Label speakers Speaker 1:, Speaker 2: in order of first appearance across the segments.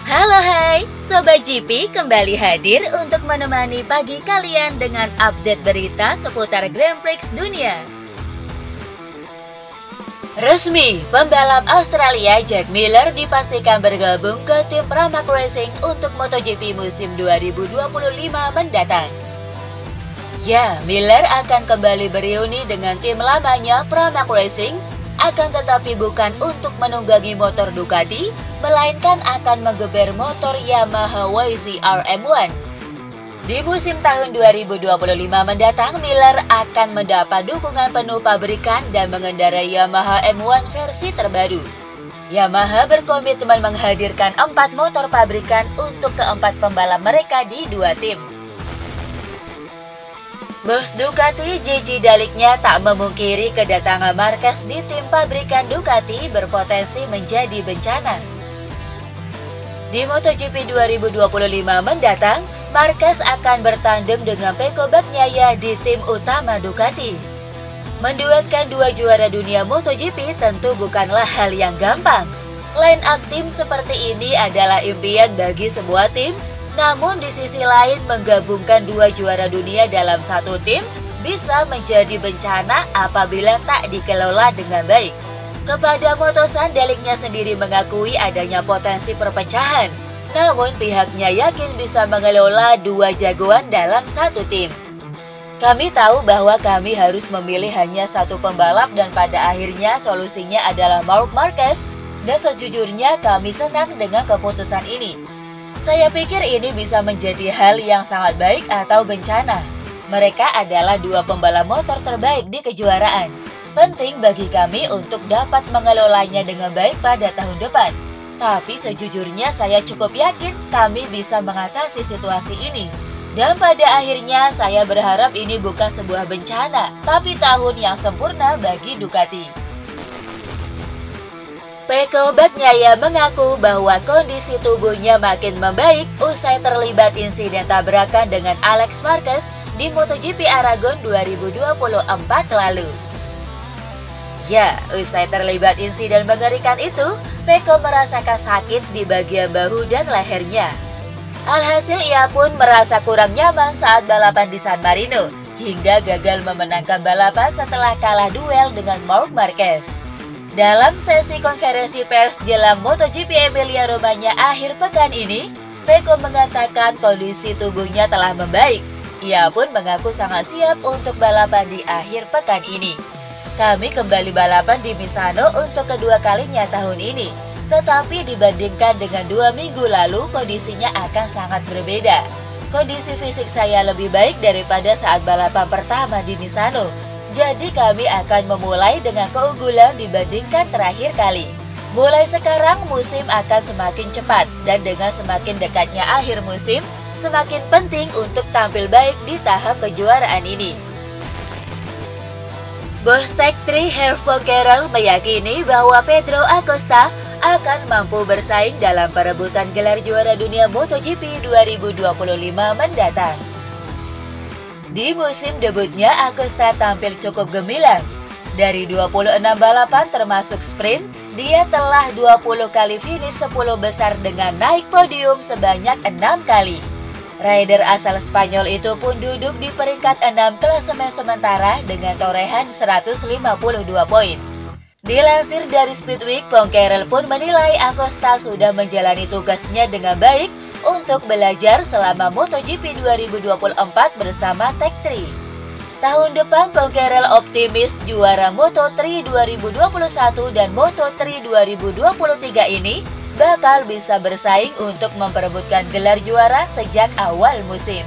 Speaker 1: Halo hai, Sobat GP kembali hadir untuk menemani pagi kalian dengan update berita seputar Grand Prix dunia. Resmi, pembalap Australia Jack Miller dipastikan bergabung ke tim Pramac Racing untuk MotoGP musim 2025 mendatang. Ya, Miller akan kembali bereuni dengan tim lamanya Pramac Racing, akan tetapi bukan untuk menunggangi motor Ducati, melainkan akan menggeber motor Yamaha YZR M1. Di musim tahun 2025 mendatang, Miller akan mendapat dukungan penuh pabrikan dan mengendarai Yamaha M1 versi terbaru. Yamaha berkomitmen menghadirkan 4 motor pabrikan untuk keempat pembalap mereka di 2 tim. Bos Ducati, Gigi Daliknya tak memungkiri kedatangan Marquez di tim pabrikan Ducati berpotensi menjadi bencana. Di MotoGP 2025 mendatang, Marquez akan bertandem dengan Pecco Bagnaia di tim utama Ducati. Menduetkan 2 juara dunia MotoGP tentu bukanlah hal yang gampang. Line up tim seperti ini adalah impian bagi semua tim. Namun di sisi lain, menggabungkan 2 juara dunia dalam satu tim bisa menjadi bencana apabila tak dikelola dengan baik. Kepada Motosan, Daliknya sendiri mengakui adanya potensi perpecahan. Namun pihaknya yakin bisa mengelola 2 jagoan dalam satu tim. Kami tahu bahwa kami harus memilih hanya satu pembalap dan pada akhirnya solusinya adalah Marc Marquez, dan sejujurnya kami senang dengan keputusan ini. Saya pikir ini bisa menjadi hal yang sangat baik atau bencana. Mereka adalah 2 pembalap motor terbaik di kejuaraan. Penting bagi kami untuk dapat mengelolanya dengan baik pada tahun depan. Tapi sejujurnya saya cukup yakin kami bisa mengatasi situasi ini. Dan pada akhirnya saya berharap ini bukan sebuah bencana, tapi tahun yang sempurna bagi Ducati. Pecco Bagnaia mengaku bahwa kondisi tubuhnya makin membaik usai terlibat insiden tabrakan dengan Alex Marquez di MotoGP Aragon 2024 lalu. Ya, usai terlibat insiden mengerikan itu, Pecco merasakan sakit di bagian bahu dan lehernya. Alhasil ia pun merasa kurang nyaman saat balapan di San Marino, hingga gagal memenangkan balapan setelah kalah duel dengan Marc Marquez. Dalam sesi konferensi pers jelang MotoGP Emilia-Romagna akhir pekan ini, Pecco mengatakan kondisi tubuhnya telah membaik. Ia pun mengaku sangat siap untuk balapan di akhir pekan ini. Kami kembali balapan di Misano untuk kedua kalinya tahun ini. Tetapi dibandingkan dengan 2 minggu lalu, kondisinya akan sangat berbeda. Kondisi fisik saya lebih baik daripada saat balapan pertama di Misano. Jadi kami akan memulai dengan keunggulan dibandingkan terakhir kali. Mulai sekarang musim akan semakin cepat dan dengan semakin dekatnya akhir musim, semakin penting untuk tampil baik di tahap kejuaraan ini. Bos Tech3 Hervé Poncarel meyakini bahwa Pedro Acosta akan mampu bersaing dalam perebutan gelar juara dunia MotoGP 2025 mendatang. Di musim debutnya, Acosta tampil cukup gemilang. Dari 26 balapan termasuk sprint, dia telah 20 kali finish 10 besar dengan naik podium sebanyak 6 kali. Rider asal Spanyol itu pun duduk di peringkat 6 klasemen sementara dengan torehan 152 poin. Dilansir dari Speedweek, Poncarel pun menilai Acosta sudah menjalani tugasnya dengan baik untuk belajar selama MotoGP 2024 bersama Tech3. Tahun depan Poncarel optimis juara Moto3 2021 dan Moto3 2023 ini bakal bisa bersaing untuk memperebutkan gelar juara sejak awal musim.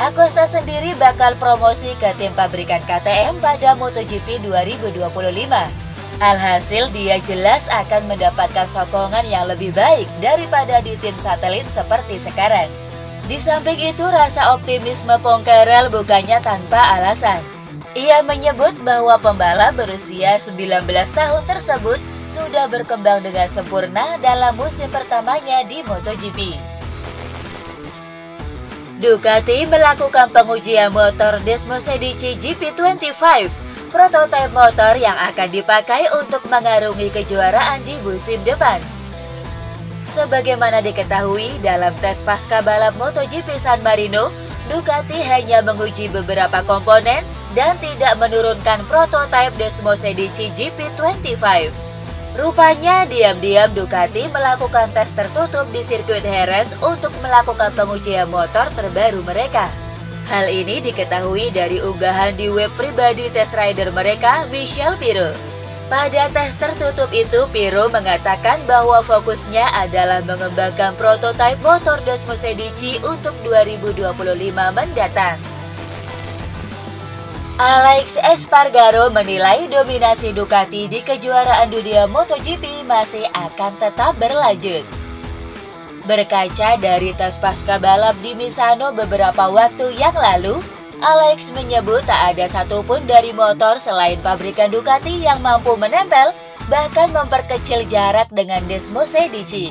Speaker 1: Acosta sendiri bakal promosi ke tim pabrikan KTM pada MotoGP 2025. Alhasil dia jelas akan mendapatkan sokongan yang lebih baik daripada di tim satelit seperti sekarang. Di samping itu, rasa optimisme Poncarel bukannya tanpa alasan. Ia menyebut bahwa pembalap berusia 19 tahun tersebut sudah berkembang dengan sempurna dalam musim pertamanya di MotoGP. Ducati melakukan pengujian motor Desmosedici GP25, prototipe motor yang akan dipakai untuk mengarungi kejuaraan di musim depan. Sebagaimana diketahui dalam tes pasca balap MotoGP San Marino, Ducati hanya menguji beberapa komponen dan tidak menurunkan prototipe Desmo Sedici GP25. Rupanya diam-diam Ducati melakukan tes tertutup di sirkuit Jerez untuk melakukan pengujian motor terbaru mereka. Hal ini diketahui dari unggahan di web pribadi test rider mereka, Michel Pirro. Pada tes tertutup itu, Pirro mengatakan bahwa fokusnya adalah mengembangkan prototipe motor Desmo Sedici untuk 2025 mendatang. Alex Espargaro menilai dominasi Ducati di kejuaraan dunia MotoGP masih akan tetap berlanjut. Berkaca dari tes pasca balap di Misano beberapa waktu yang lalu, Alex menyebut tak ada satupun dari motor selain pabrikan Ducati yang mampu menempel, bahkan memperkecil jarak dengan Desmo Sedici.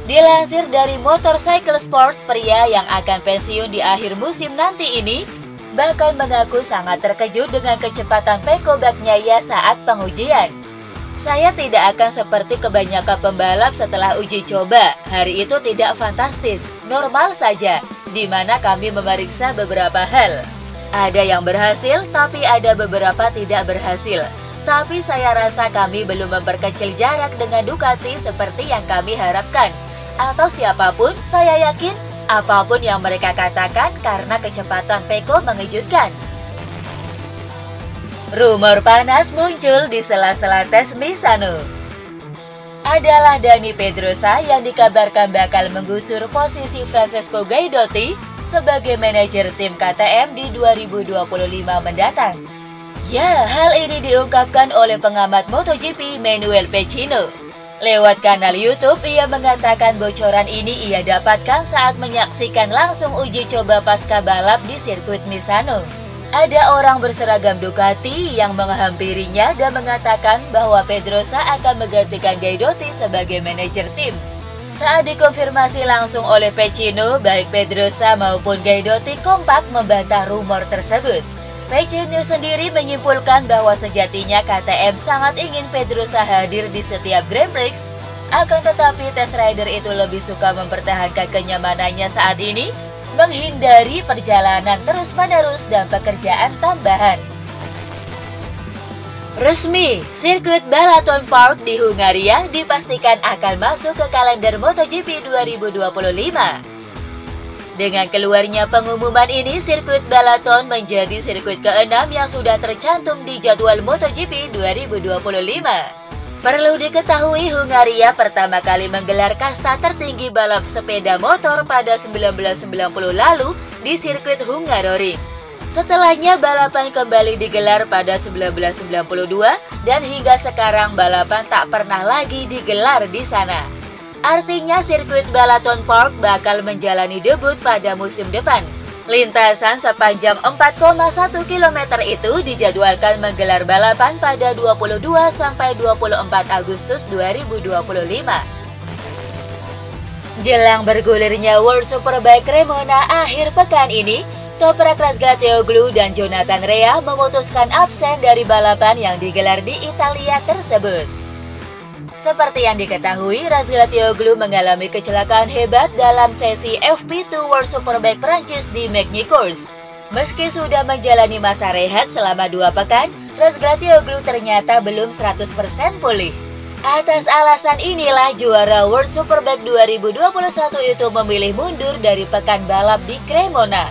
Speaker 1: Dilansir dari Motorcycle Sport, pria yang akan pensiun di akhir musim nanti ini bahkan mengaku sangat terkejut dengan kecepatan Pecco Bagnaia saat pengujian. Saya tidak akan seperti kebanyakan pembalap setelah uji coba. Hari itu tidak fantastis, normal saja, di mana kami memeriksa beberapa hal. Ada yang berhasil, tapi ada beberapa tidak berhasil. Tapi saya rasa kami belum memperkecil jarak dengan Ducati seperti yang kami harapkan. Atau siapapun, saya yakin apapun yang mereka katakan karena kecepatan Pecco mengejutkan. Rumor panas muncul di sela-sela tes Misano. Adalah Dani Pedrosa yang dikabarkan bakal menggusur posisi Francesco Guidotti sebagai manajer tim KTM di 2025 mendatang. Ya, hal ini diungkapkan oleh pengamat MotoGP Manuel Pecino. Lewat kanal YouTube, ia mengatakan bocoran ini ia dapatkan saat menyaksikan langsung uji coba pasca balap di sirkuit Misano. Ada orang berseragam Ducati yang menghampirinya dan mengatakan bahwa Pedrosa akan menggantikan Guidotti sebagai manajer tim. Saat dikonfirmasi langsung oleh Pecino, baik Pedrosa maupun Guidotti kompak membantah rumor tersebut. Pecino sendiri menyimpulkan bahwa sejatinya KTM sangat ingin Pedrosa hadir di setiap Grand Prix. Akan tetapi test rider itu lebih suka mempertahankan kenyamanannya saat ini, menghindari perjalanan terus-menerus dan pekerjaan tambahan. Resmi, sirkuit Balaton Park di Hungaria dipastikan akan masuk ke kalender MotoGP 2025. Dengan keluarnya pengumuman ini, sirkuit Balaton menjadi sirkuit ke-6 yang sudah tercantum di jadwal MotoGP 2025. Perlu diketahui, Hungaria pertama kali menggelar kasta tertinggi balap sepeda motor pada 1990 lalu di sirkuit Hungaroring. Setelahnya balapan kembali digelar pada 1992 dan hingga sekarang balapan tak pernah lagi digelar di sana. Artinya sirkuit Balaton Park bakal menjalani debut pada musim depan. Lintasan sepanjang 4,1 km itu dijadwalkan menggelar balapan pada 22–24 Agustus 2025. Jelang bergulirnya World Superbike Cremona akhir pekan ini, Toprak Razgatlioglu dan Jonathan Rea memutuskan absen dari balapan yang digelar di Italia tersebut. Seperti yang diketahui, Razgatlioglu mengalami kecelakaan hebat dalam sesi FP2 World Superbike Prancis di Magny-Cours. Meski sudah menjalani masa rehat selama 2 pekan, Razgatlioglu ternyata belum 100% pulih. Atas alasan inilah juara World Superbike 2021 itu memilih mundur dari pekan balap di Cremona.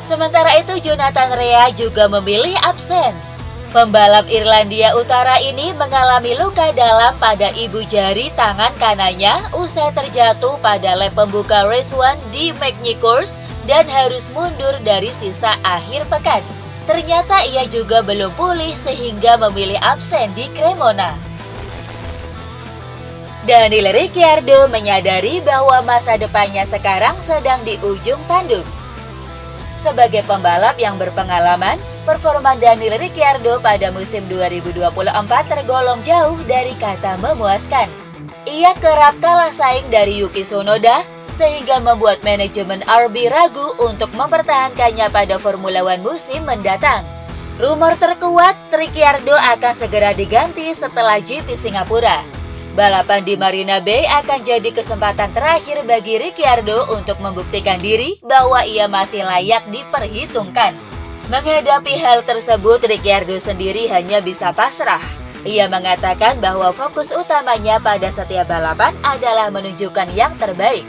Speaker 1: Sementara itu, Jonathan Rea juga memilih absen. Pembalap Irlandia Utara ini mengalami luka dalam pada ibu jari tangan kanannya usai terjatuh pada lap pembuka Race 1 di Magny-Cours dan harus mundur dari sisa akhir pekan. Ternyata ia juga belum pulih sehingga memilih absen di Cremona. Daniel Ricciardo menyadari bahwa masa depannya sekarang sedang di ujung tanduk. Sebagai pembalap yang berpengalaman, performa Daniel Ricciardo pada musim 2024 tergolong jauh dari kata memuaskan. Ia kerap kalah saing dari Yuki Tsunoda, sehingga membuat manajemen RB ragu untuk mempertahankannya pada Formula One musim mendatang. Rumor terkuat, Ricciardo akan segera diganti setelah GP Singapura. Balapan di Marina Bay akan jadi kesempatan terakhir bagi Ricciardo untuk membuktikan diri bahwa ia masih layak diperhitungkan. Menghadapi hal tersebut, Ricciardo sendiri hanya bisa pasrah. Ia mengatakan bahwa fokus utamanya pada setiap balapan adalah menunjukkan yang terbaik.